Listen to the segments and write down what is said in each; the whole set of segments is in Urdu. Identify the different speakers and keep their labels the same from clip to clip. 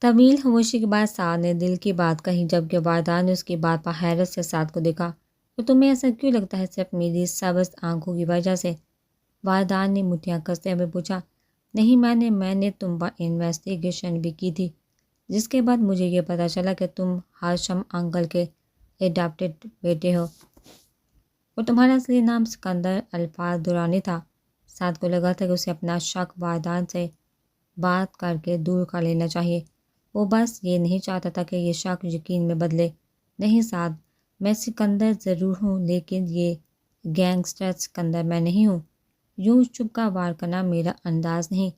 Speaker 1: طویل خاموشی کے بعد سعد نے دل کی بات کہی، جبکہ واردان نے اس کی بات پر حیرت سے سعد کو دیکھا۔ تو تمہیں ایسا کیوں لگتا ہے؟ صرف میری سبز آنکھوں کی وجہ سے؟ واردان نے مٹھیاں کستے ہوئے پوچھا۔ نہیں، میں نے تم پر انویسٹیگیشن بھی کی تھی، جس کے بعد مجھے یہ پتہ چلا کہ تم ہاشم انکل کے اڈاپٹڈ بیٹے ہو اور تمہارا اصلی نام سکندر الفاظ درانی تھا۔ سعد کو لگا تھا کہ اسے اپنا شک واردان سے بات کر کے دور کر لینا چاہیے۔ وہ بس یہ نہیں چاہتا تھا کہ یہ شک یقین میں بدلے۔ نہیں سعد، میں سکندر ضرور ہوں، لیکن یہ گینگسٹر سکندر میں نہیں ہوں۔ یوں چپ کا وار کرنا میرا انداز نہیں،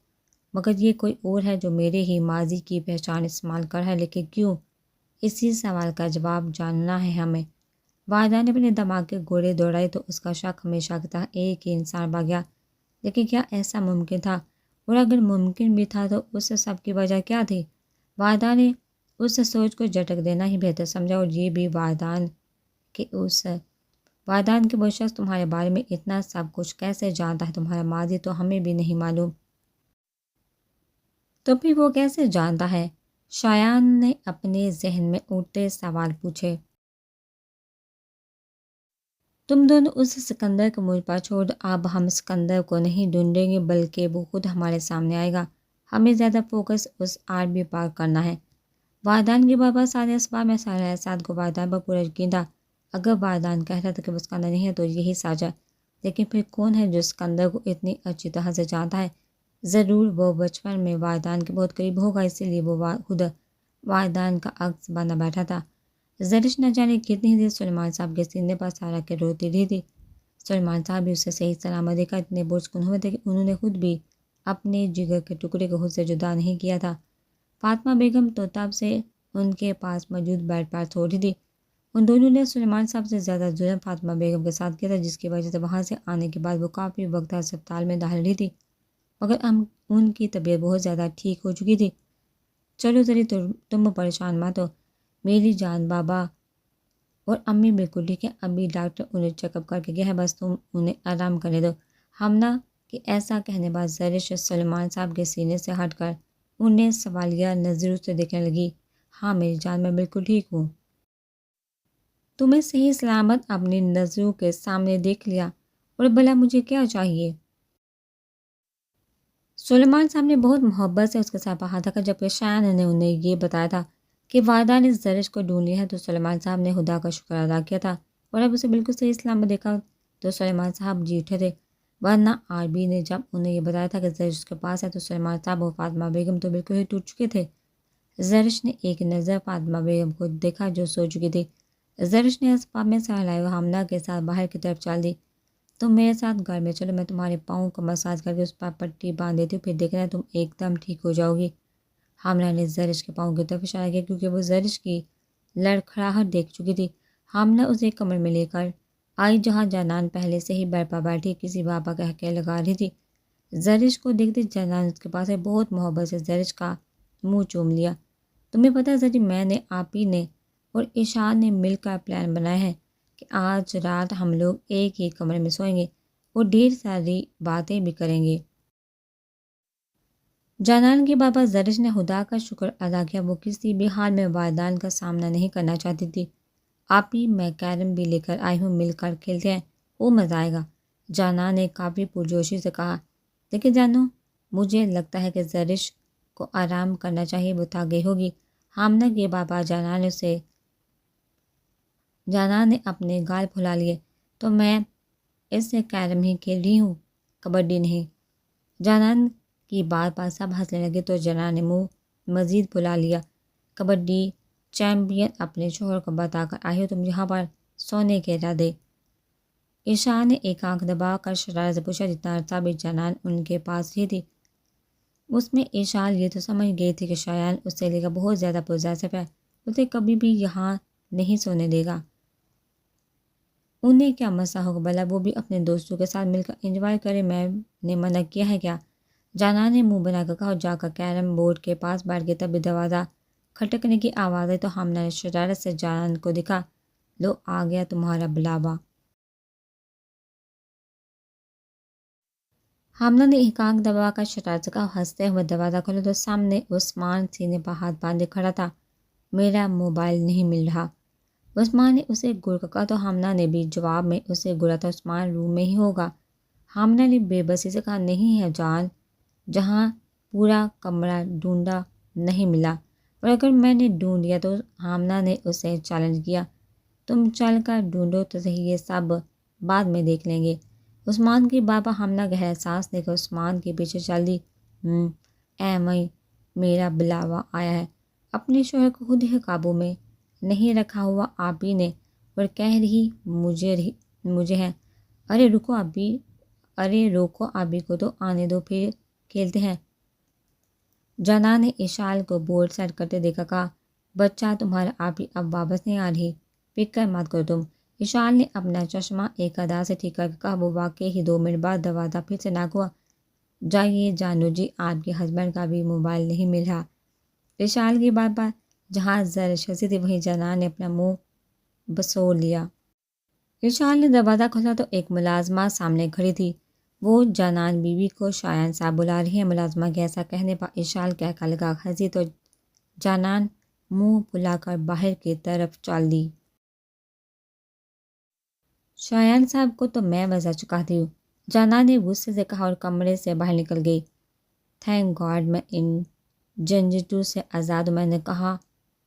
Speaker 1: مگر یہ کوئی اور ہے جو میرے ہی ماضی کی پہچان استعمال کر ہے۔ لیکن کیوں؟ اسی سوال کا جواب جاننا ہے ہمیں۔ واردان نے اپنے دماغ کے گھوڑے دوڑائے تو اس کا شک ہمیشہ کی طرح ایک ہی انسان بھاگ گیا۔ لیکن کیا ایسا ممکن تھا؟ اور اگر ممکن بھی تھا تو اس سب کی وجہ کیا تھی؟ واردان نے اس سوچ کو جھٹک دینا ہی بہتر سمجھا، اور یہ بھی واردان کہ وہ شخص تمہارے بارے میں اتنا سب کچھ کیسے جانتا ہے؟ تمہارا ماضی تو ہمیں بھی نہیں معلوم۔ تو پھر وہ کیسے جانتا ہے؟ شایان نے اپنے ذہن میں اٹھتے سوال پوچھے۔ تم دونوں اس سکندر کو مجھ پر چھوڑ دو۔ اب ہم سکندر کو نہیں ڈھونڈیں گے، بلکہ وہ خود ہمارے سامنے آئے گا۔ ہمیں زیادہ فوکس اس RB پر کرنا ہے۔ واردان کی بابا سارے اسباب میں سارا ہے۔ سعد کو واردان پر پورا یقین تھا۔ اگر واردان کہہ رہا تھا کہ وہ سکندر نہیں ہے تو یہی سچ ہے۔ لیکن پھر کون ہے جو سکندر کو اتنی اچھی طرح سے جانتا ہے؟ ضرور وہ بچپن میں واردان کے بہت قریب ہوگا، اسی لیے وہ خود واردان کا عکس بنا بیٹھا تھا۔ زرش نہ جانے کتنی دیر سلیمان صاحب کے سینے پر سارا کے روتی رہی تھی۔ سلیمان صاحب بھی اسے صحیح سلامت دیکھا اتنے پرسکون ہوئے تھے کہ انہوں نے خود بھی اپنے جگر کے ٹکڑے کو خود سے جدا نہیں کیا تھا۔ فاطمہ بیگم تو تب سے ان کے پاس موجود بیڈ پر سو رہی تھی۔ ان دونوں نے سلیمان صاحب سے زیادہ ظلم فاطمہ بیگم کے ساتھ کیا تھا، جس کی وجہ سے وہاں سے آنے کے بعد وہ کافی وقت ہسپتال میں داخل رہی تھی، مگر ان کی طبیعت بہت زیادہ ٹھیک ہو چکی تھی۔ چلو ذری تم پریشان مت ہو میری جان، بابا اور امی بالکل ٹھیک ہے۔ ابھی ڈاکٹر انہیں چیک اپ کر کے گیا ہے، بس تم انہیں آرام کرنے دو۔ ہمنا کہ ایسا کہنے بعد زرش سلیمان صاحب کے سینے سے ہٹ کر انہیں سوالیہ نظروں سے دیکھنے لگی۔ ہاں میری جان، میں بالکل ٹھیک ہوں۔ تمہیں صحیح سلامت اپنی نظروں کے سامنے دیکھ لیا، اور بھلا مجھے کیا چاہیے؟ سلیمان صاحب نے بہت محبت سے اس کے ساتھ پہا تھا، جبکہ شایان نے انہیں یہ بتایا تھا کہ واردان نے زرش کو ڈھونڈ لیا ہے، تو سلیمان صاحب نے خدا کا شکر ادا کیا تھا، اور اب اسے بالکل صحیح سلامت دیکھا تو سلیمان صاحب جی اٹھے تھے۔ ورنہ RB نے جب انہیں یہ بتایا تھا کہ زرش اس کے پاس ہے تو سلیمان صاحب اور فاطمہ بیگم تو بالکل ہی ٹوٹ چکے تھے۔ زرش نے ایک نظر فاطمہ بیگم کو دیکھا جو سو چکی تھی۔ زرش نے اسباب میں سے ہلائے ہوئے حمنہ کے ساتھ باہر کی طرف چل دی۔ تم میرے ساتھ گھر میں چلو، میں تمہارے پاؤں کو مساج کر کے اس پر پٹی باندھ دیتی ہوں، پھر دیکھنا تم ایک دم ٹھیک ہو جاؤ گی۔ حمنہ نے زرش کے پاؤں کی طرف اشارہ کیا، کیونکہ وہ زرش کی لڑکھڑاہٹ دیکھ چکی تھی۔ حمنہ اسے ایک کمرے میں لے کر آئی جہاں جنان پہلے سے ہی بیڈ پر بیٹھی کسی بات پر کہہ کے لگا رہی تھی۔ زرش کو دیکھتے جنان اس کے پاس ہے، بہت محبت سے زرش کا منہ چوم لیا۔ تمہیں پتہ ہے زری، میں نے، آپی نے اور اشار نے مل کر پلان بنایا ہے کہ آج رات ہم لوگ ایک ہی کمرے میں سوئیں گے اور ڈھیر ساری باتیں بھی کریں گے۔ جنان کی بابا زرش نے خدا کا شکر ادا کیا، وہ کسی بھی حال میں واردان کا سامنا نہیں کرنا چاہتی تھی۔ آپی، میں کیرم بھی لے کر آئی ہوں، مل کر کھیلتے ہیں، وہ مزہ آئے گا، جنان نے کافی پرجوشی سے کہا۔ لیکن جانو، مجھے لگتا ہے کہ زرش کو آرام کرنا چاہیے، وہ تھک گئی ہوگی۔ حمنہ کے بابا جنان نے اپنے گال پھلا لیے۔ تو میں اس سے کیرم ہی کھیل رہی ہوں، کبڈی نہیں۔ جنان کی بات پر سب ہنسنے لگے تو جنان نے منہ مزید پھلا لیا۔ کبڈی چیمپئن اپنے شوہر کو بتا کر آئی ہو تم یہاں پر سونے کے ارادے؟ عشاء نے ایک آنکھ دبا کر شرارت سے پوچھا۔ جتنا عرصہ بھی جنان ان کے پاس رہی تھی اس میں عشاء یہ تو سمجھ گئی تھی کہ شایان اس سے لے کر بہت زیادہ پرجذب ہے، اسے کبھی بھی یہاں نہیں سونے دے گا۔ انہیں کیا مسئلہ ہوگا، بھلا وہ بھی اپنے دوستوں کے ساتھ مل کر انجوائے کرے، میں نے منع کیا ہے کیا؟ جنان نے منہ بنا کر کہا، اور جا کر کیرم بورڈ کے پاس بیٹھ گئی۔ تبھی دروازہ کھٹکنے کی آواز آئی تو حمنہ نے شرارت سے جنان کو دکھا، لو آ گیا تمہارا بلاوا۔ حاملہ نے ایک آنکھ دبا کر شرارت سے کہا، ہنستے ہوئے دروازہ کھولا تو سامنے عثمان سینے پر ہاتھ باندھے کھڑا تھا۔ میرا موبائل نہیں مل رہا۔ عثمان نے اسے گڑ کا کہا تو حاملہ نے بھی جواب میں اسے گڑا تھا، عثمان روم میں ہی ہوگا۔ حاملہ نے بے بسی سے کہا، نہیں ہے جان، جہاں پورا کمرہ ڈھونڈا نہیں ملا، اور اگر میں نے ڈھونڈ لیا تو حاملہ نے اسے چیلنج کیا، تم چل کر ڈھونڈو تو صحیح، یہ سب بعد میں دیکھ لیں گے۔ عثمان کی بات پر حاملہ گہرا سانس لے کر عثمان کے پیچھے چل دی۔ وہی میرا بلاوا آیا ہے، اپنے شوہر کو خود ہی قابو میں نہیں رکھا ہوا آپ ہی نے، اور کہہ رہی مجھے ہے۔ ارے روکو ابھی کو تو آنے دو، پھر کھیلتے ہیں۔ جانا نے اشال کو بورڈ سیٹ کرتے دیکھا، کہا، بچہ تمہارا آپ ہی اب واپس نہیں آ رہی، فکر مت کرو تم۔ اشال نے اپنا چشمہ ایک ادا سے ٹھیک کر کے کہا، وہ واقعی ہی 2 منٹ بعد دروازہ پھر سے ناک ہوا۔ جائیے جانو جی، آپ کے ہسبینڈ کا بھی موبائل نہیں مل رہا۔ اشال کی بات پر جہاں زرش ہنسی تھی، وہیں جانا نے اپنا منہ بسور لیا۔ اشال نے دروازہ کھولا تو ایک ملازمہ سامنے کھڑی تھی۔ وہ جانان بیوی کو شایان صاحب بلا رہی ہے۔ ملازمہ کے ایسا کہنے پر اشال کہہ لگا، ہنسی تو جانان منہ پھلا کر باہر کی طرف چل دی۔ شایان صاحب کو تو میں وضع چکاتی ہوں، جانان نے غصے سے کہا اور کمرے سے باہر نکل گئی۔ تھینک گاڈ میں ان جھنجھٹوں سے آزاد ہوں، میں نے کہا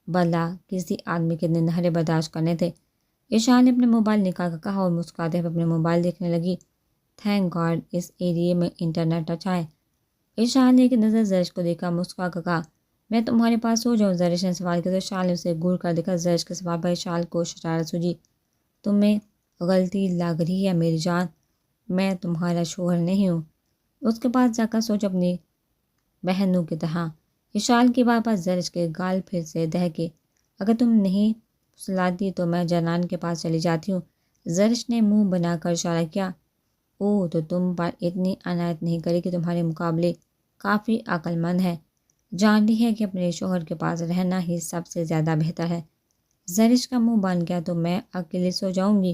Speaker 1: بھلا کسی آدمی کے ننھرے برداشت کرنے تھے۔ اشال نے اپنے موبائل نکال کر کہا اور مسکراتے ہوئے اپنے موبائل دیکھنے لگی۔ تھینک گاڈ اس ایریے میں انٹرنیٹ اچھا ہے۔ اشال نے ایک نظر زرش کو دیکھا، مسکرا کر کہا، میں تمہارے پاس سو جاؤں؟ زرش نے سوال کیا تو اشال نے اسے گور کر دیکھا۔ زرش کے سوال پر اشال کو شرارت سوجی۔ تمہیں غلطی لگ رہی ہے میری جان، میں تمہارا شوہر نہیں ہوں۔ اس کے پاس جا کر سوچ اپنی بہنوں کی طرح۔ اشال کی بات پر زرش کے گال پھر سے دہکے۔ اگر تم نہیں سلاتی تو میں جنان کے پاس چلی جاتی ہوں۔ زرش نے منہ بنا کر اشارہ کیا۔ تو تم پر اتنی عنایت نہیں کرے کہ تمہارے مقابلے کافی عقل مند ہے، جانتی ہے کہ اپنے شوہر کے پاس رہنا ہی سب سے زیادہ بہتر ہے۔ زرش کا منہ بن گیا، تو میں اکیلے سو جاؤں گی؟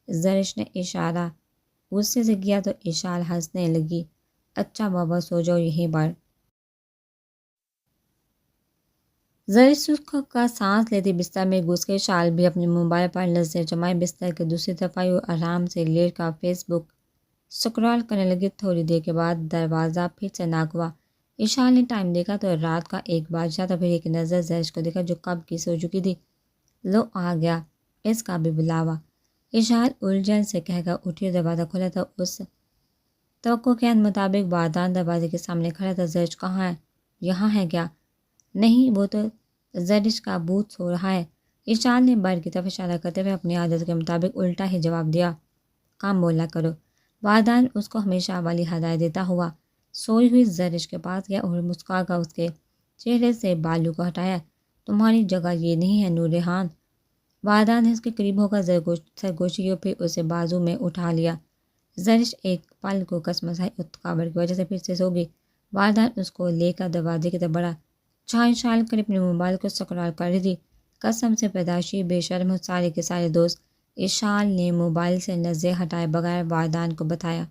Speaker 1: زرش نے اشارہ غصے سے کیا تو اشال ہنسنے لگی۔ اچھا بابا سو جاؤ یہیں پر۔ زرش سکھ کا سانس لیتی بستر میں گھس گئی۔ اشال بھی اپنے موبائل پر نظر جمائے بستر کے دوسری طرف آئی اور آرام سے لیٹ کر فیس بک سکرول کرنے لگی۔ تھوڑی دیر کے بعد دروازہ پھر سے ناک ہوا۔ اشال نے ٹائم دیکھا تو رات کا 1 بجا تھا۔ پھر ایک نظر زرش کو دیکھا جو کب کی سو چکی تھی۔ لو آ گیا اس کا بھی بلاوا، اشال الجھن سے کہہ کر اٹھی اور دروازہ کھولا تو اس توقع کے مطابق بادان دروازے کے سامنے کھڑا تھا۔ زرش کہاں ہے؟ یہاں ہے کیا؟ نہیں، وہ تو زرش کا بھوت سو رہا ہے۔ اشال نے بر کی طرف اشارہ کرتے ہوئے اپنی عادت کے مطابق الٹا ہی جواب دیا، کام بولا کرو۔ وادان اس کو ہمیشہ والی ہدایت دیتا ہوا سوئی ہوئی زرش کے پاس گیا اور مسکرا کر اس کے چہرے سے بالوں کو ہٹایا۔ تمہاری جگہ یہ نہیں ہے نورجہاں۔ وادان نے اس کے قریب ہو کر سرگوشی کی اور پھر اسے بازو میں اٹھا لیا۔ زرش ایک پل کو کسمسائی اتکابر کی وجہ سے پھر سے سو گئی۔ وادان اس کو لے کر دروازے کی طرف بڑھا، چھال چھال کر اپنے موبائل کو سکرول کر رہی تھی۔ قسم سے پیدائشی بے شرم ہو سارے کے سارے دوست، اشال نے موبائل سے نظریں ہٹائے بغیر وادان کو بتایا۔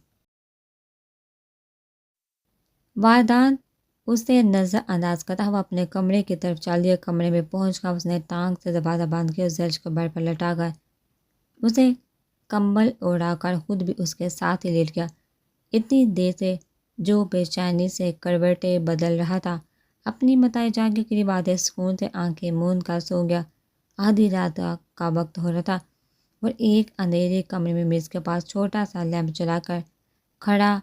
Speaker 1: وادان اسے نظر انداز کرتا ہوا اپنے کمرے کی طرف چل دیا۔ کمرے میں پہنچ کر اس نے ٹانگ سے دروازہ بند کیا اور زرش کو بیڈ پر لٹا کر اسے کمبل اوڑھا کر خود بھی اس کے ساتھ ہی لیٹ گیا۔ اتنی دیر سے جو بے چینی سے کروٹیں بدل رہا تھا، اپنی متاع جان کے قریب آتے سکون سے آنکھیں موند کر سو گیا۔ آدھی رات کا وقت ہو رہا تھا اور ایک اندھیرے کمرے میں میز کے پاس چھوٹا سا لیمپ جلا کر کھڑا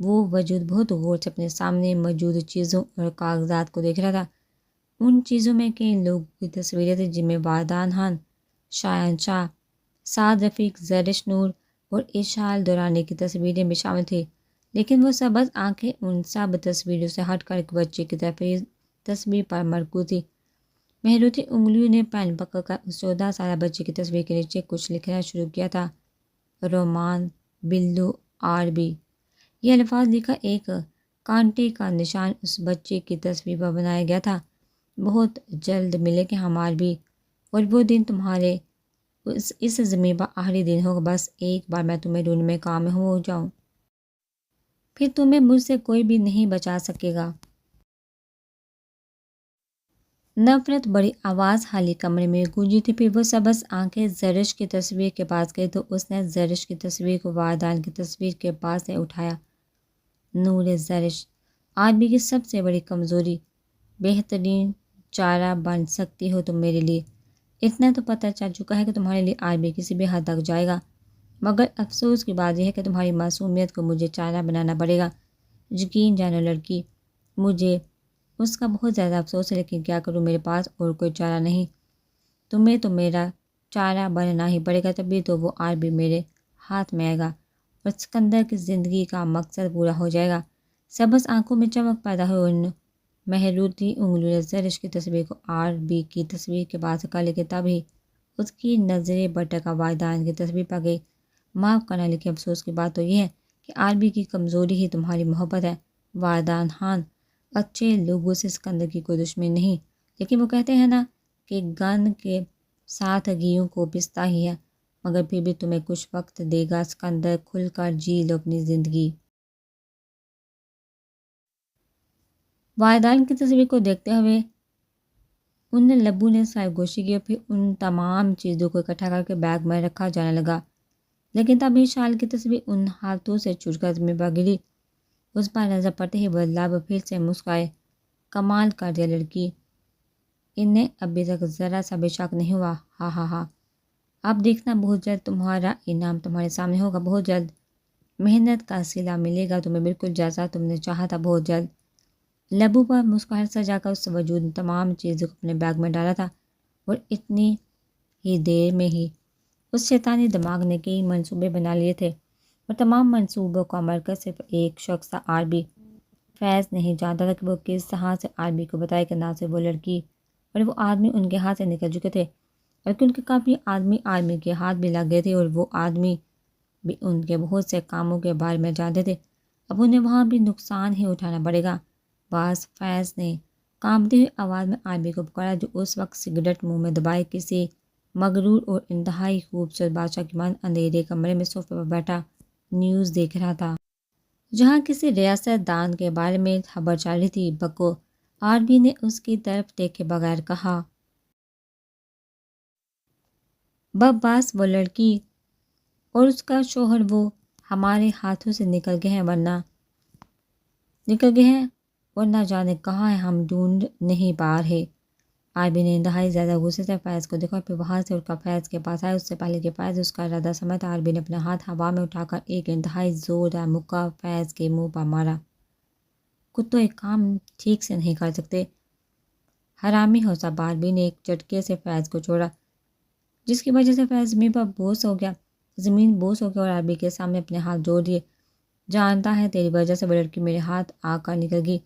Speaker 1: وہ وجود بہت غور سے اپنے سامنے موجود چیزوں اور کاغذات کو دیکھ رہا تھا۔ ان چیزوں میں کئی لوگوں کی تصویریں تھیں، جن میں وادان خان، شایان شاہ، سعد رفیق، زرش نور اور اشال دورانی کی تصویریں بھی شامل تھیں، لیکن وہ سبز آنکھیں ان سب تصویروں سے ہٹ کر ایک بچے کی تصویر پر مرکوز تھی۔ مہروتی انگلیوں نے پین پکڑ کر اس 14 سالہ بچے کی تصویر کے نیچے کچھ لکھنا شروع کیا تھا۔ رومان بلو آربی، یہ الفاظ لکھا ایک کانٹے کا نشان اس بچے کی تصویر پر بنایا گیا تھا۔ بہت جلد ملے کہ ہم آربی، اور وہ دن تمہارے اس زمین پر آخری دن ہوگا، بس ایک بار میں تمہیں ڈھونڈنے میں کامیاب ہو جاؤں۔ پھر تمہیں مجھ سے کوئی بھی نہیں بچا سکے گا۔ نفرت بڑی آواز حالی کمرے میں گونجی تھی۔ پھر وہ سبز آنکھیں زرش کی تصویر کے پاس گئی تو اس نے زرش کی تصویر کو واردان کی تصویر کے پاس سے اٹھایا۔ نور زرش، آدمی کی سب سے بڑی کمزوری، بہترین چارہ بن سکتی ہو تم میرے لیے۔ اتنا تو پتہ چل چکا ہے کہ تمہارے لیے آدمی کسی بھی حد تک جائے گا، مگر افسوس کی بات یہ ہے کہ تمہاری معصومیت کو مجھے چارہ بنانا پڑے گا۔ یقین جانو لڑکی، مجھے اس کا بہت زیادہ افسوس ہے، لیکن کیا کروں، میرے پاس اور کوئی چارہ نہیں۔ تمہیں تو میرا چارہ بننا ہی پڑے گا، تبھی تو وہ عربی میرے ہاتھ میں آئے گا اور سکندر کی زندگی کا مقصد پورا ہو جائے گا۔ سبز آنکھوں میں چمک پیدا ہوئی، ان محروتی انگلیوں نے زرش کی تصویر کو عربی کی تصویر کے پاس رکھا، لیکن تبھی اس کی نظریں بھٹکا واردان کی تصویر پر گئی۔ معاف کرنا، لیکن افسوس کی بات تو یہ ہے کہ عربی کی کمزوری ہی تمہاری محبت ہے۔ واردان خان، اچھے لوگوں سے سکندر کی کوئی دشمنی نہیں، لیکن وہ کہتے ہیں نا کہ گن کے ساتھ گیہوں کو پستا ہی ہے، مگر پھر بھی تمہیں کچھ وقت دے گا سکندر، کھل کر جی لو اپنی زندگی۔ واردان کی تصویر کو دیکھتے ہوئے ان لبوں نے سرگوشی کی اور پھر ان تمام چیزوں کو اکٹھا کر کے بیگ میں رکھا جانے لگا، لیکن تبھی شال کی تصویر ان ہاتھوں سے چھوٹ کر زمین پر گری۔ اس پر نظر پڑتے ہی وہ لب پھر سے مسکرائے۔ کمال کر دیا لڑکی، انہیں ابھی تک ذرا سا بھی شک نہیں ہوا، ہاں ہاں ہاں۔ اب دیکھنا، بہت جلد تمہارا انعام تمہارے سامنے ہوگا، بہت جلد محنت کا صلہ ملے گا تمہیں، بالکل جیسا تم نے چاہا تھا، بہت جلد۔ لبوں پر مسکراہٹ سجا کر اس وجود نے تمام چیزوں کو اپنے بیگ میں ڈالا تھا، اور اتنی ہی دیر میں ہی اس شیطانی دماغ نے کئی منصوبے بنا لیے تھے، اور تمام منصوبوں کا مرکز صرف ایک شخص تھا، عربی۔ فیض نہیں جانتا تھا کہ وہ کس طرح سے عربی کو بتائے کہ نہ صرف وہ لڑکی اور وہ آدمی ان کے ہاتھ سے نکل چکے تھے، بلکہ ان کے کافی آدمی کے ہاتھ بھی لگ گئے تھے، اور وہ آدمی بھی ان کے بہت سے کاموں کے بارے میں جانتے تھے۔ اب انہیں وہاں بھی نقصان ہی اٹھانا پڑے گا۔ بعض فیض نے کانپتی ہوئی آواز میں عربی کو پکارا، جو اس وقت سگریٹ منہ میں دبائے کسی مغرور اور انتہائی خوبصورت بادشاہ کی مانند اندھیرے کمرے میں صوفے پر بیٹھا نیوز دیکھ رہا تھا، جہاں کسی ریاست دان کے بارے میں خبر چل رہی تھی۔ بکو، عربی نے اس کی طرف دیکھے بغیر کہا۔ بس وہ لڑکی اور اس کا شوہر وہ ہمارے ہاتھوں سے نکل گئے ہیں اور نہ جانے کہاں ہیں، ہم ڈھونڈ نہیں پا رہے۔ عربی نے انتہائی زیادہ غصے سے فیض کو دیکھا اور پھر وہاں سے اٹھ کر فیض کے پاس آیا۔ اس سے پہلے کہ فیض اس کا ارادہ سمجھتا، عربی نے اپنا ہاتھ ہوا میں اٹھا کر ایک انتہائی زوردار مکہ فیض کے منہ پر مارا۔ کتوں ایک کام ٹھیک سے نہیں کر سکتے، حرامی ہو سب۔ عربی نے ایک جھٹکے سے فیض کو چھوڑا، جس کی وجہ سے فیض زمین پر بوس ہو گیا اور عربی کے سامنے اپنے ہاتھ جوڑ دیے۔ جانتا ہے تیری وجہ سے وہ لڑکی میرے ہاتھ آ کر نکل گئی۔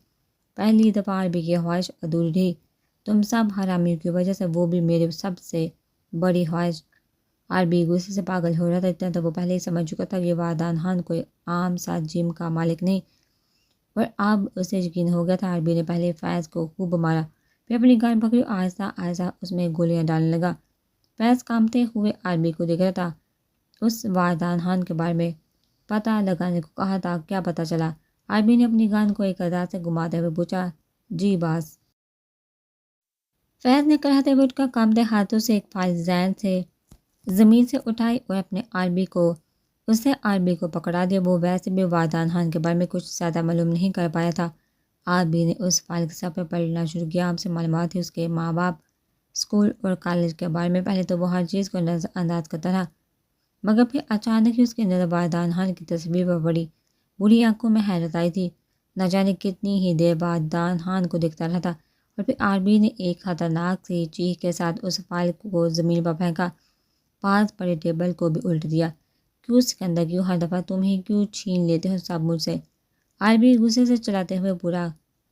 Speaker 1: پہلی دفعہ عربی کی خواہش ادھوری رہی، تم سب حرامیوں کی وجہ سے، وہ بھی میرے سب سے بڑی خواہش۔ عربی غصے سے پاگل ہو رہا تھا، اتنا تو وہ پہلے ہی سمجھ چکا تھا کہ واردان خان کوئی عام سا جم کا مالک نہیں، اور اب اسے یقین ہو گیا تھا۔ عربی نے پہلے فیض کو خوب مارا، پھر اپنی گن پکڑی اور آہستہ آہستہ اس میں گولیاں ڈالنے لگا۔ فیض کانپتے ہوئے عربی کو دیکھ رہا تھا۔ اس واردان خان کے بارے میں پتہ لگانے کو کہا تھا، کیا پتہ چلا؟ عربی نے اپنی گن کو ایک انداز سے گھماتے ہوئے پوچھا۔ جی باز، فیض نے کراتے ہوئے اٹھ کر کانپتے ہاتھوں سے ایک فائل ذہن سے زمین سے اٹھائی اور اس نے عربی کو پکڑا دیا۔ وہ ویسے بھی واردان خان کے بارے میں کچھ زیادہ معلوم نہیں کر پایا تھا۔ عربی نے اس فائل کے صفحے پلٹنا شروع کیا۔ ہم سے معلومات تھی، اس کے ماں باپ، اسکول اور کالج کے بارے میں۔ پہلے تو وہ ہر چیز کو نظر انداز کرتا رہا، مگر پھر اچانک ہی اس کی نظر واردان خان کی تصویر پر پڑی۔ بوڑھی آنکھوں میں حیرت آئی تھی، نہ جانے کتنی ہی دیر واردان خان کو دیکھتا رہا تھا، اور پھر عربی نے ایک خطرناک سی چیخ کے ساتھ اس فائل کو زمین پر پھینکا، پاس پڑے ٹیبل کو بھی الٹ دیا۔ کیوں سکندر، کیوں ہر دفعہ تم ہی کیوں چھین لیتے ہو سب مجھ سے؟ عربی غصے سے چلاتے ہوئے پورا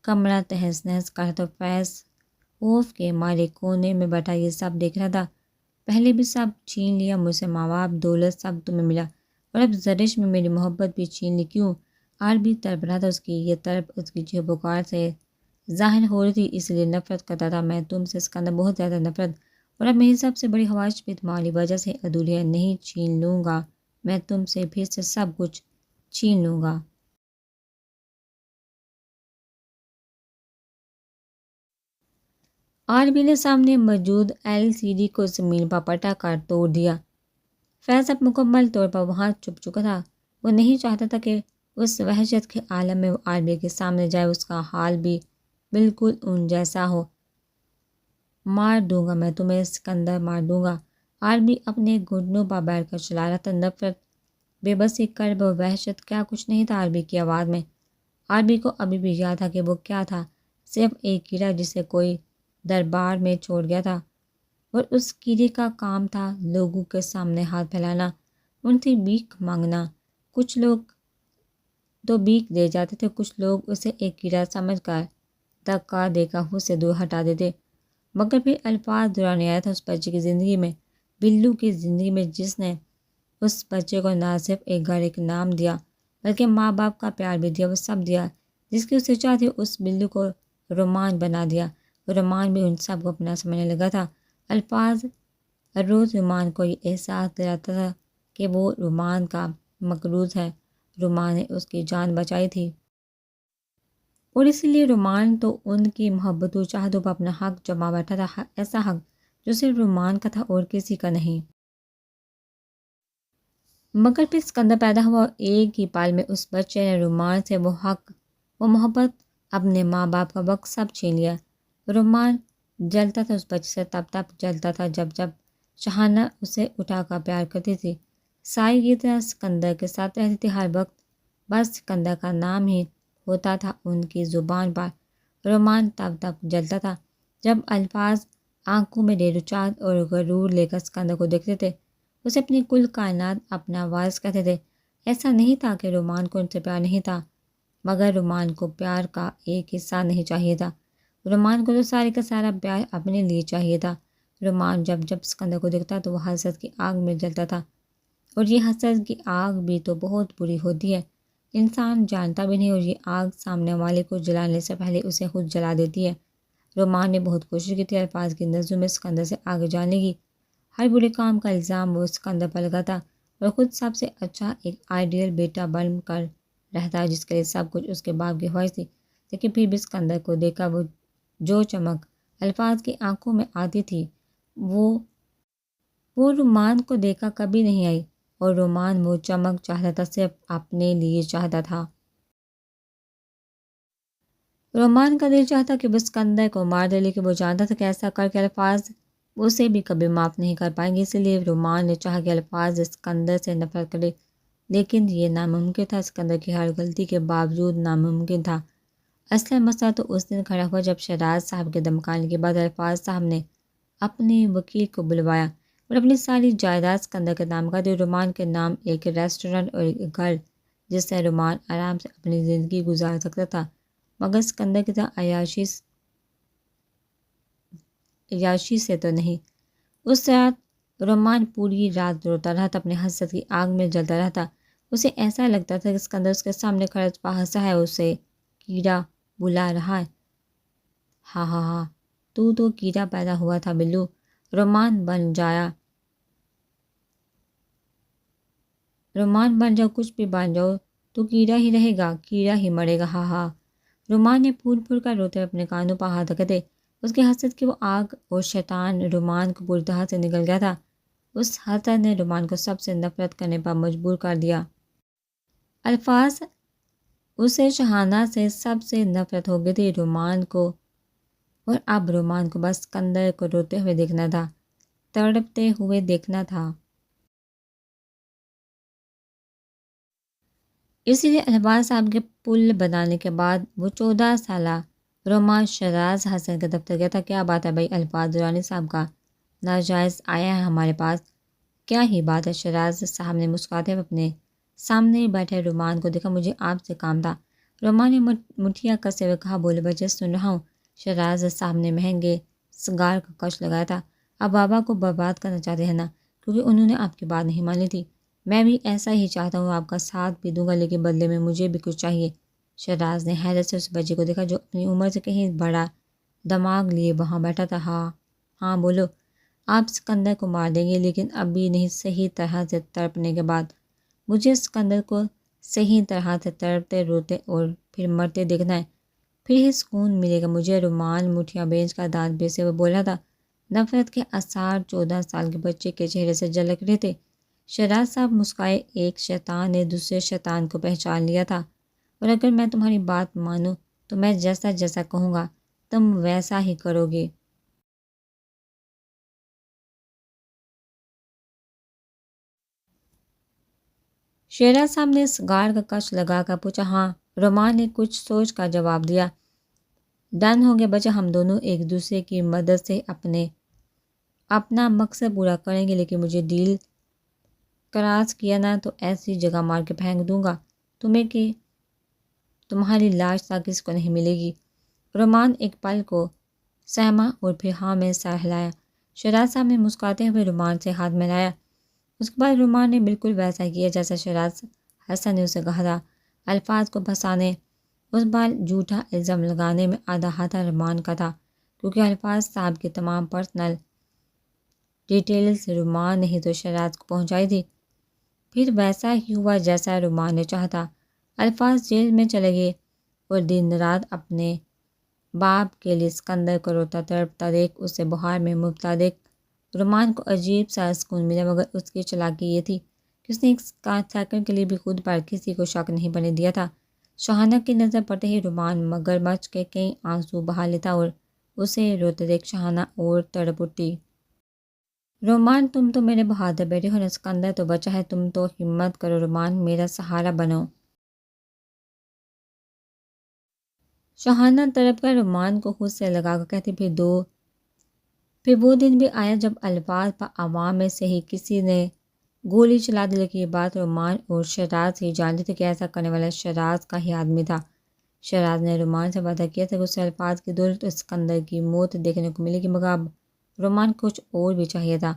Speaker 1: کمرہ تہس نہس کر تو فیض خوف کے مارے کونے میں بیٹھا یہ سب دیکھ رہا تھا۔ پہلے بھی سب چھین لیا مجھ سے، ماں باپ، دولت، سب تمہیں ملا، اور اب زرش میں میری محبت بھی چھین لی، کیوں؟ عربی تڑپ رہا تھا، اس کی یہ تڑپ اس کی چیخ پکار سے ظاہر ہو رہی تھی، اس لیے نفرت کرتا تھا میں تم سے سکندر، بہت زیادہ نفرت، اور اب میری سب سے بڑی خواہش بھی تمہاری وجہ سے ادھوری ہے۔ نہیں چھین لوں گا، میں تم سے پھر سے سب کچھ چھین لوں گا۔ عربی نے سامنے موجود LCD کو زمین پر پٹا کر توڑ دیا۔ فیض اب مکمل طور پر وہاں چھپ چکا تھا۔ وہ نہیں چاہتا تھا کہ اس وحشت کے عالم میں وہ عربی کے سامنے جائے۔ اس کا حال بھی بالکل ان جیسا ہو۔ مار دوں گا میں تمہیں سکندر، مار دوں گا۔ عربی اپنے گھٹنوں پر بیٹھ کر چلا رہا تھا۔ نفرت، بے بسی، کرب اور وحشت، کیا کچھ نہیں تھا عربی کی آواز میں۔ عربی کو ابھی بھی یاد تھا کہ وہ کیا تھا، صرف ایک کیڑا جسے کوئی دربار میں چھوڑ گیا تھا، اور اس کیڑے کا کام تھا لوگوں کے سامنے ہاتھ پھیلانا، ان سے بھیک مانگنا۔ کچھ لوگ تو بھیک دے جاتے تھے، کچھ لوگ اسے ایک کیڑا سمجھ کر دھکا دے کر خود سے دور ہٹا دیتے۔ مگر پھر الفاظ دوران آیا تھا اس بچے کی زندگی میں، بلو کی زندگی میں، جس نے اس بچے کو نہ صرف ایک گھر، ایک نام دیا، بلکہ ماں باپ کا پیار بھی دیا، وہ سب دیا جس کی اسے چاہ تھی۔ اس بلو کو رومان بنا دیا، رومان بھی ان سب کو اپنا سمجھنے لگا تھا۔ الفاظ روز رومان کو یہ احساس دلاتا تھا کہ وہ رومان کا مقروض ہے، رومان نے اس کی جان بچائی تھی، اور اسی لیے رومان تو ان کی محبت و چاہتوں پر اپنا حق جما بیٹھا تھا، ایسا حق جو صرف رومان کا تھا اور کسی کا نہیں۔ مگر پھر سکندر پیدا ہوا، اور ایک ہی پل میں اس بچے نے رومان سے وہ حق، وہ محبت، اپنے ماں باپ کا وقت سب چھین لیا۔ رومان جلتا تھا اس بچے سے، تب جلتا تھا جب شہانہ اسے اٹھا کر پیار کرتی تھی، سائی کی طرح سکندر کے ساتھ رہتی تھی ہر وقت، بس سکندر کا نام ہی ہوتا تھا ان کی زبان پر۔ رومان تب جلتا تھا جب الفاظ آنکھوں میں ریل و چاہت اور غرور لے کر سکندر کو دیکھتے تھے، اسے اپنی کل کائنات اپنا وارث کہتے تھے۔ ایسا نہیں تھا کہ رومان کو ان سے پیار نہیں تھا، مگر رومان کو پیار کا ایک حصہ نہیں چاہیے تھا۔ رومان کو تو سارے کا سارا پیار اپنے لیے چاہیے تھا۔ رومان جب سکندر کو دیکھتا تو وہ حسد کی آگ میں جلتا تھا، اور یہ حسد کی آگ بھی تو بہت بری ہوتی ہے، انسان جانتا بھی نہیں، اور یہ آگ سامنے والے کو جلانے سے پہلے اسے خود جلا دیتی ہے۔ رومان نے بہت کوشش کی تھی الفاظ کی نظروں میں سکندر سے آگے جانے کی، ہر برے کام کا الزام وہ سکندر پر لگاتا، اور خود سب سے اچھا ایک آئیڈیل بیٹا بن کر رہتا جس کے لیے سب کچھ اس کے باپ کی خواہش تھی۔ لیکن پھر بھی سکندر کو دیکھا وہ جو چمک الفاظ کی آنکھوں میں آتی تھی، وہ رومان کو دیکھا کبھی نہیں آئی، اور رومان وہ چمک چاہتا تھا، صرف اپنے لیے چاہتا تھا۔ رومان کا دل چاہتا کہ وہ سکندر کو مار دے، لیکن وہ جانتا تھا کہ ایسا کر کے الفاظ اسے بھی کبھی معاف نہیں کر پائیں گے، اسی لیے رومان نے چاہا کہ الفاظ سکندر سے نفرت کرے، لیکن یہ ناممکن تھا، سکندر کی ہر غلطی کے باوجود ناممکن تھا۔ اصل مسئلہ تو اس دن کھڑا ہوا جب شہراز صاحب کے دمکانے کے بعد الفاظ صاحب نے اپنے وکیل کو بلوایا اور اپنی ساری جائیداد سکندر کے نام کر دی، رومان کے نام ایک ریسٹورنٹ اور ایک گھر جس سے رومان آرام سے اپنی زندگی گزار سکتا تھا، مگر سکندر کی طرح عیاشی سے تو نہیں۔ اس رات رومان پوری رات روتا رہا تھا، اپنے حسد کی آگ میں جلتا رہتا۔ اسے ایسا لگتا تھا کہ سکندر اس کے سامنے کھڑا ہنسا ہے، اسے کیڑا بلا رہا ہے۔ ہاں ہاں ہاں، تو کیڑا پیدا ہوا تھا بلو، رومان بن جاؤ، کچھ بھی بن جاؤ، تو کیڑا ہی رہے گا، کیڑا ہی مرے گا، ہاں ہاں۔ رومان نے پھول پھول کر روتے اپنے کانوں پر ہاتھ رکھے تھے، اس کے حسد کی وہ آگ اور شیطان رومان کو پوری طرح سے نکل گیا تھا۔ اس حسد نے رومان کو سب سے نفرت کرنے پر مجبور کر دیا۔ الفاظ اسے شہانہ سے سب سے نفرت ہو گئی تھی، رومان کو، اور اب رومان کو بس سکندر کو روتے ہوئے دیکھنا تھا، تڑپتے ہوئے دیکھنا تھا۔ اسی لیے الفاظ صاحب کے پل بنانے کے بعد وہ 14 سالہ رومان شہراز حسن کے دفتر گیا تھا۔ کیا بات ہے بھائی، الفاظ درانی صاحب کا ناجائز آیا ہے ہمارے پاس، کیا ہی بات ہے؟ شہراز صاحب نے مسکراتے ہوئے اپنے سامنے بیٹھے رومان کو دیکھا۔ مجھے آپ سے کام تھا، رومان نے مٹھیاں کسے ہوئے کہا۔ بولے بچے، سن رہا ہوں۔ شہراز صاحب نے مہنگے سگار کا کش لگایا تھا۔ آپ بابا کو برباد کرنا چاہتے ہیں نا، کیونکہ انہوں نے آپ کی بات نہیں مانی تھی۔ میں بھی ایسا ہی چاہتا ہوں، آپ کا ساتھ بھی دوں گا، لیکن بدلے میں مجھے بھی کچھ چاہیے۔ شہراز نے حیرت سے اس بچے کو دیکھا جو اپنی عمر سے کہیں بڑا دماغ لیے وہاں بیٹھا تھا۔ ہاں بولو، آپ سکندر کو مار دیں گے، لیکن ابھی نہیں، صحیح طرح سے تڑپنے کے بعد۔ مجھے سکندر کو صحیح طرح سے تڑپتے، روتے اور پھر مرتے دیکھنا ہے۔ پھر ہی سکون ملے گا مجھے۔ رومان مٹھیاں بینچ کا دانت پیسے ہوئے بولا تھا۔ نفرت کے آثار 14 سال کے بچے کے چہرے سے جھلک رہے تھے۔ شہراز صاحب مسکرائے۔ ایک شیطان نے دوسرے شیطان کو پہچان لیا تھا، اور اگر میں تمہاری بات مانوں تو میں جیسا جیسا کہوں گا تم ویسا ہی کرو گے۔ شہراز صاحب نے سگار کا کش لگا کر پوچھا۔ ہاں، رومان نے کچھ سوچ کر جواب دیا۔ ڈن ہو گیا بچہ، ہم دونوں ایک دوسرے کی مدد سے اپنا مقصد پورا کریں گے، لیکن مجھے ڈیل کراس کیا نا تو ایسی جگہ مار کے پھینک دوں گا تمہیں کہ تمہاری لاش تک کسی کو نہیں ملے گی۔ رومان ایک پل کو سہما اور پھر ہاں میں سر ہلایا۔ شہراز صاحب نے مسکراتے ہوئے رومان سے ہاتھ ملایا۔ اس کے بعد رومان نے بالکل ویسا کیا جیسا شہراز حسن نے اسے کہا تھا۔ الفاظ کو پھنسانے، اس بار جھوٹا الزام لگانے میں آدھا ہاتھ رومان کا تھا، کیونکہ الفاظ صاحب کی تمام پرسنل ڈیٹیلز رومان نے ہی تو شہراز کو پہنچائی تھی۔ پھر ویسا ہی ہوا جیسا رومان نے چاہا تھا۔ الفاظ جیل میں چلے گئے اور دن رات اپنے باپ کے لیے سکندر کو روتا تڑپتا دیکھ، اسے بہار میں مبتلا دیکھ رومان کو عجیب سا سکون ملا، مگر اس کی چالاکی یہ تھی کہ اس نے ایک سیکنڈ کے لیے بھی خود پر کسی کو شک نہیں بنے دیا تھا۔ شہانہ کی نظر پڑتے ہی رومان مگرمچھ کے کئی آنسو بہا لیتا اور اسے روتے دیکھ شہانہ اور تڑپ اٹھی۔ رومان، تم تو میرے بہادر بیٹے ہو نا، سکندر تو بچہ ہے، تم تو ہمت کرو رومان، میرا سہارا بنو۔ شہانہ تڑپ کر رومان کو خود سے لگا کر کہتی۔ پھر وہ دن بھی آیا جب الفاظ پر عوام میں سے ہی کسی نے گولی چلا دی، لیکن یہ بات رومان اور شہراز ہی جانتے تھے کہ ایسا کرنے والا شہراز کا ہی آدمی تھا۔ شہراز نے رومان سے وعدہ کیا تھا کہ اسے الفاظ کی دولت اور سکندر کی موت دیکھنے کو ملے گی، مگر اب رومان کو کچھ اور بھی چاہیے تھا۔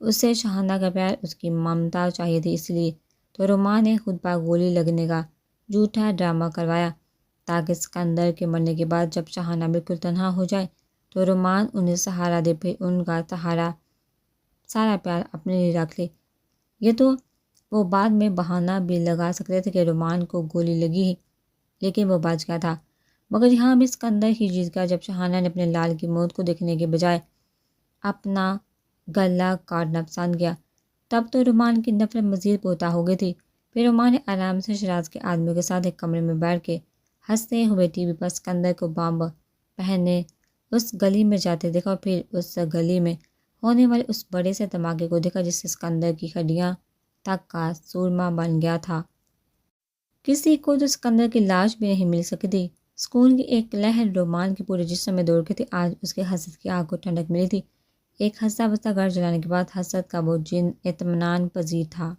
Speaker 1: اسے شہانہ کا پیار، اس کی ممتا چاہیے تھی، اس لیے تو رومان نے خود پر گولی لگنے کا جھوٹا ڈرامہ کروایا، تاکہ سکندر کے مرنے کے بعد جب شہانہ بالکل تنہا ہو جائے تو رومان انہیں سہارا دے، پھر ان کا سارا پیار اپنے لیے رکھ لے۔ یہ تو وہ بعد میں بہانہ بھی لگا سکتے تھے کہ رومان کو گولی لگی ہی، لیکن وہ بچ گیا تھا۔ مگر یہاں بھی سکندر ہی جیت گیا، جب شہانہ نے اپنے لال کی موت کو دیکھنے کے بجائے اپنا گلا کاٹنا پسند کیا۔ تب تو رومان کی نفرت مزید پختہ ہو گئی تھی۔ پھر رومان نے آرام سے شہراز کے آدمیوں کے ساتھ ایک کمرے میں بیٹھ کے ہنستے ہوئے ٹی وی پر سکندر کو بام پہننے اس گلی میں جاتے دیکھا، اور پھر اس گلی میں ہونے والے اس بڑے سے دھماکے کو دیکھا جس سے سکندر کی ہڈیاں تک کا سورما بن گیا تھا۔ کسی کو تو سکندر کی لاش بھی نہیں مل سکی تھی۔ سکون کی ایک لہر رومان کے پورے جسم میں دوڑ گئی تھی۔ آج اس کے حسد کی آگ کو ٹھنڈک ملی تھی۔ ایک ہنستا بستا گھر جلانے کے بعد حسد کا وہ جن اطمینان پذیر تھا۔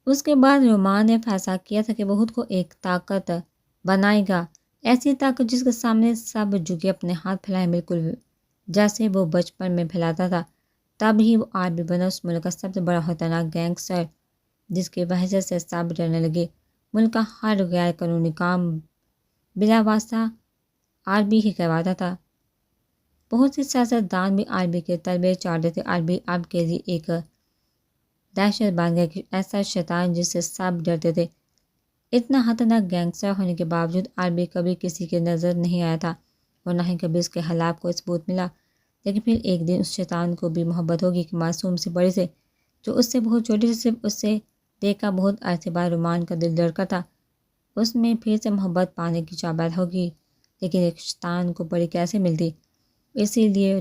Speaker 1: اس کے بعد رومان نے فیصلہ کیا تھا کہ وہ خود کو ایک طاقت بنائے گا، ایسی طاقت جس کے سامنے سب جھکے اپنے ہاتھ پھیلائیں، بالکل جیسے وہ بچپن میں پھیلاتا تھا۔ تب ہی وہ آرمی بنا، اس ملک کا سب سے بڑا خطرناک گینگسٹر، جس کی وجہ سے سب ڈرنے لگے۔ ملک کا ہر غیر قانونی کام بلا واسطہ آرمی ہی کرواتا تھا۔ بہت سے سیاستدان بھی آرمی کے تلبے چاٹتے تھے۔ آرمی اب کے لیے ایک دہشت بن گیا، کہ ایسا شیطان جس سے سب ڈرتے تھے۔ اتنا خطرناک گینگسٹر ہونے کے باوجود آرمی کبھی کسی کی نظر نہیں آیا تھا، اور نہ ہی کبھی اس کے خلاف کوئی ثبوت ملا۔ لیکن پھر ایک دن اس شیطان کو بھی محبت ہوگی کہ معصوم سی بڑی سے، جو اس سے بہت چھوٹی سے، صرف اس سے دیکھا بہت عرصے بعد رومان کا دل دھڑکا تھا، اس میں پھر سے محبت پانے کی چاہ پیدا ہوگی۔ لیکن ایک شیطان کو پری کیسے ملتی؟ اسی لیے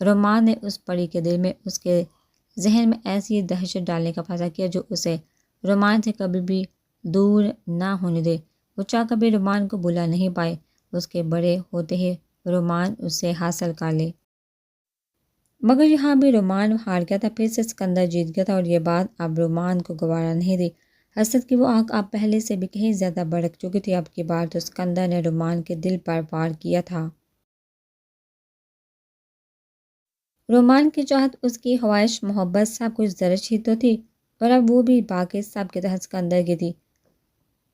Speaker 1: رومان نے اس پری کے دل میں، اس کے ذہن میں ایسی دہشت ڈالنے کا فیصلہ کیا جو اسے رومان سے کبھی بھی دور نہ ہونے دے۔ وہ چاہ کبھی رومان کو بلا نہیں پائے، اس کے بڑے ہوتے ہی رومان اسے حاصل کر لے۔ مگر یہاں بھی رومان ہار گیا تھا، پھر سے سکندر جیت گیا تھا، اور یہ بات اب رومان کو گوارا نہیں تھی۔ حسد کی وہ آگ اب پہلے سے بھی کہیں زیادہ بھڑک چکی تھی۔ اب کی بار تو سکندر نے رومان کے دل پر وار کیا تھا۔ رومان کی چاہت، اس کی خواہش، محبت، سب کچھ زرش ہی تو تھی، اور اب وہ بھی باقی سب کے تحت سکندر کی تھی۔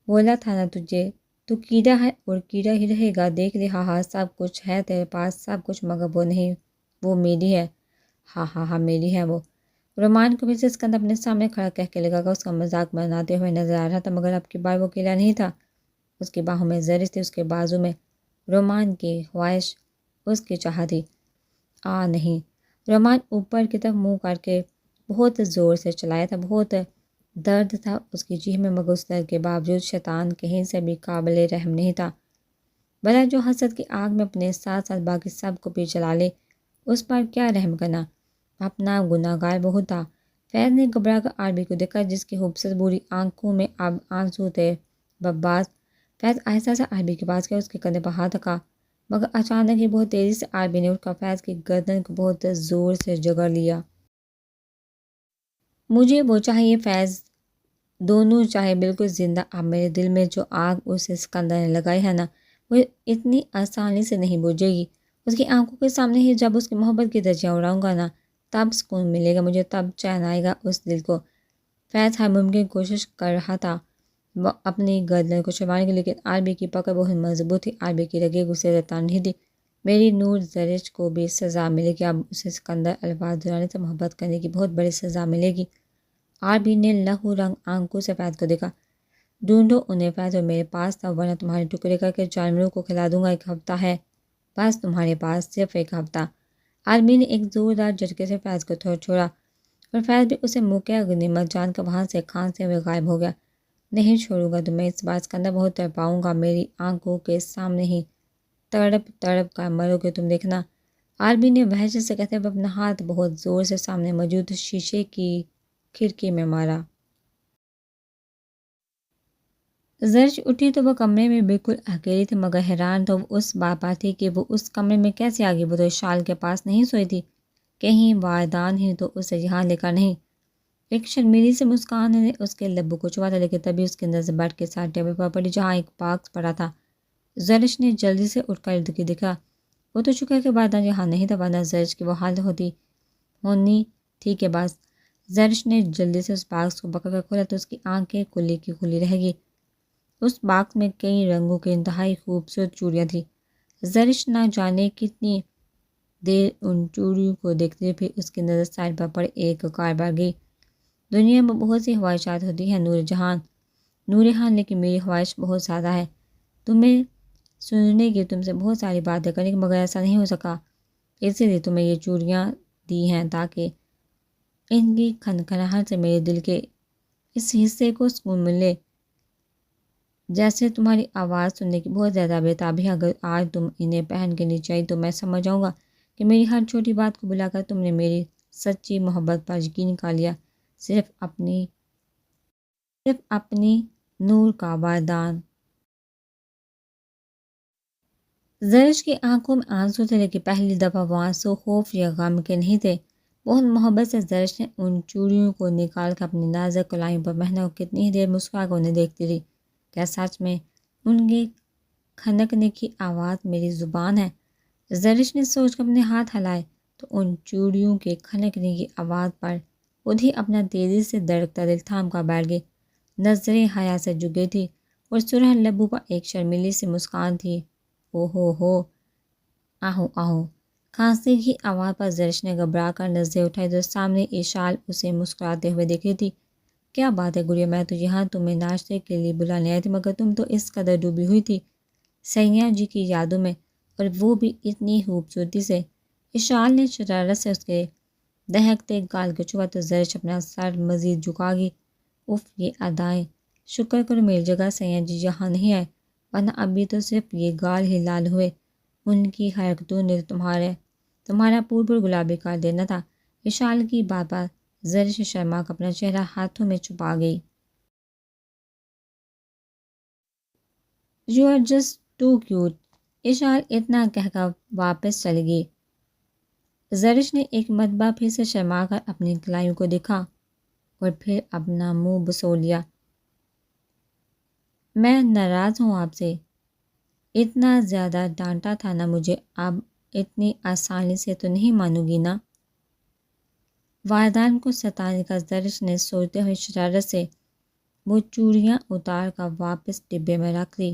Speaker 1: بولا تھا نا تجھے، تو کیڑا ہے اور کیڑا ہی رہے گا، دیکھ لے، ہاں ہاں سب کچھ ہے تیرے پاس، سب کچھ، مگر وہ نہیں، وہ میری ہے، ہاں ہاں ہاں میری ہے وہ۔ رومان کو بھی سے اسکندر اپنے سامنے کھڑا کہہ کے لگا کہ اس کا مذاق بناتے ہوئے نظر آ رہا تھا، مگر اب کی بار وہ اکیلا نہیں تھا۔ اس کی باہوں میں زرش تھی، اس کے بازو میں رومان کی خواہش، اس کی چاہت تھی۔ نہیں۔ رومان اوپر کی طرف منہ کر کے بہت زور سے چلایا تھا، بہت درد تھا اس کی جیہ میں، مگر اس درد کے باوجود شیطان کہیں سے بھی قابل رحم نہیں تھا۔ بھلا جو حسد کی آگ میں اپنے ساتھ ساتھ باقی سب کو بھی جلا لے، اس پر کیا رحم کرنا؟ اپنا گناہ گار بہت تھا۔ فیض نے گھبرا کر عربی کو دیکھا، جس کی خوبصورت بوڑھی آنکھوں میں اب آنسو تھے بباز۔ فیض آہستہ سے عربی کے پاس گیا، اس کے کندھے پر ہاتھ رکھا، مگر اچانک ہی بہت تیزی سے عربی نے اٹھ کر فیض کی گردن کو بہت زور سے جگڑ لیا۔ مجھے وہ چاہیے فیض، دونوں چاہے بالکل زندہ۔ اب میرے دل میں جو آگ اس اسکندر نے لگائی ہے نا، وہ اتنی آسانی سے نہیں بجھے گی۔ اس کی آنکھوں کے سامنے ہی جب اس کی محبت کی دھجیاں اڑاؤں گا نا، تب سکون ملے گا مجھے، تب چین آئے گا اس دل کو۔ فیض ہر ممکن کوشش کر رہا تھا وہ اپنی گردن کو چھڑوانے کی، لیکن عربی کی پکڑ بہت مضبوط تھی۔ عربی کی رگیں غصے سے تان رہی تھی۔ میری نور زرش کو بھی سزا ملے گی، اب اسے اسکندر الفاظ دلانے سے محبت کرنے کی بہت بڑی سزا ملے گی۔ عربی نے لہو رنگ آنکھوں سے فیض کو دیکھا۔ ڈھونڈو انہیں فیض، اور میرے پاس تھا، ورنہ تمہارے ٹکڑے کر کے جانوروں کو کھلا دوں گا۔ ایک ہفتہ ہے بس تمہارے پاس، صرف ایک ہفتہ۔ عربی نے ایک زوردار جھٹکے سے فیض کو چھوڑا، اور فیض بھی اسے موقع غنیمت جان کر وہاں سے کھانستے ہوئے غائب ہو گیا۔ نہیں چھوڑوں گا تمہیں اس بار اسکندر، بہت تڑپاؤں گا، میری آنکھوں کے سامنے ہی تڑپ تڑپ کر مرو گے تم، دیکھنا۔ عربی نے وحشت سے کہتے ہوئے اپنا ہاتھ بہت زور سے سامنے موجود شیشے کی کھڑکی میں مارا۔ زرش اٹھی تو وہ کمرے میں بالکل اکیلی تھی، مگر حیران تو وہ اس بات پر تھی کہ وہ اس کمرے میں کیسے آ گئی۔ وہ تو شال کے پاس نہیں سوئی تھی، کہیں واردان ہی تو اسے یہاں لے کر نہیں۔ ایک شرمیلی سے مسکان نے اس کے لبوں کو چھوا تھا، لیکن تبھی اس کی نظر بیٹھ کے ساتھ ٹیبل پر پڑی، جہاں ایک باکس پڑا تھا۔ زرش نے جلدی سے اٹھ کر ارد گرد دیکھا، وہ تو شکر ہے کہ واردان یہاں نہیں تھا، ورنہ زرش کی وہ حالت ہونی تھی کہ بس۔ زرش نے جلدی سے اس باکس کو پکڑ کر کھولا تو اس کی آنکھیں کھلی کی کھلی رہ گئی۔ اس باکس میں کئی رنگوں کی انتہائی خوبصورت چوڑیاں تھیں۔ زرش نہ جانے کتنی دیر ان چوڑیوں کو دیکھتے، پھر اس کی نظر سائڈ پر پڑے ایک کارڈ پر گئی۔ دنیا میں بہت سی خواہشات ہوتی ہیں نور جہاں، لیکن میری خواہش بہت زیادہ ہے، تمہیں سننے کی، تم سے بہت ساری باتیں کرنے کی، مگر ایسا نہیں ہو سکا۔ اسی لیے تمہیں یہ چوڑیاں دی ہیں، تاکہ ان کی کھنکھناہٹ سے میرے دل کے اس حصے کو سکون ملے۔ جیسے تمہاری آواز سننے کی بہت زیادہ بےتابی ہے، اگر آج تم انہیں پہن کے نیچے آئی تو میں سمجھ جاؤں گا کہ میری ہر چھوٹی بات کو بلا کر تم نے میری سچی محبت پر یقین کر لیا، صرف اپنی نور کا وردان۔ زرش کی آنکھوں میں آنسو تھے، لیکن پہلی دفعہ وہ آنسو خوف یا غم کے نہیں تھے۔ بہت محبت سے زرش نے ان چوڑیوں کو نکال کر اپنی نازک کلائیوں پر پہنا، اور کتنی ہی دیر مسکرا کر انہیں دیکھتی رہی۔ کیا سچ میں ان کے کھنکنے کی آواز میری زبان ہے؟ زرش نے سوچ کر اپنے ہاتھ ہلائے تو ان چوڑیوں کے کھنکنے کی آواز پر خود ہی اپنا تیزی سے دھڑکتا دل تھام کر بیٹھ گئی۔ نظریں حیا سے جھک گئی تھی، اور سرخ لبوں پر ایک شرمیلی سی مسکان تھی۔ ہو آہو آہو۔ کھانسی کی آواز پر زرش نے گھبرا کر نظریں اٹھائی تو سامنے ایشال اسے مسکراتے ہوئے دیکھ رہی تھی۔ کیا بات ہے گڑیا، میں تو یہاں تمہیں ناشتے کے لیے بلانے آئی تھی، مگر تم تو اس قدر ڈوبی ہوئی تھی سیاں جی کی یادوں میں، اور وہ بھی اتنی خوبصورتی سے۔ ایشال نے شرارت سے اس کے دہکتے گال کو چھوا تو زرش اپنا سر مزید جھکا گئی۔ اف، یہ ادائیں! شکر کرو میری جگہ سیاں جی یہاں نہیں آئے، ورنہ ابھی تو صرف یہ گال ہی لال ہوئے، ان کی حرکتوں نے تمہارا پور گلابی کر دینا تھا۔ ایشال کی بات پر زرش شرما کر اپنا چہرہ ہاتھوں میں چھپا گئی۔ You are just too cute, Eshal اتنا کہہ کر واپس چلی گئی۔ زرش نے ایک مرتبہ پھر سے شرما کر اپنی کلائیوں کو دیکھا، اور پھر اپنا منہ بسو لیا۔ میں ناراض ہوں آپ سے، اتنا زیادہ ڈانٹا تھا نا مجھے، اب اتنی آسانی سے تو نہیں مانوں گی نا؟ واردان کو ستانے کا زرش نے سوچتے ہوئے شرارت سے وہ چوڑیاں اتار کر واپس ڈبے میں رکھ دی،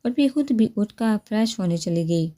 Speaker 1: اور پھر خود بھی اٹھ کر فریش ہونے چلی گئی۔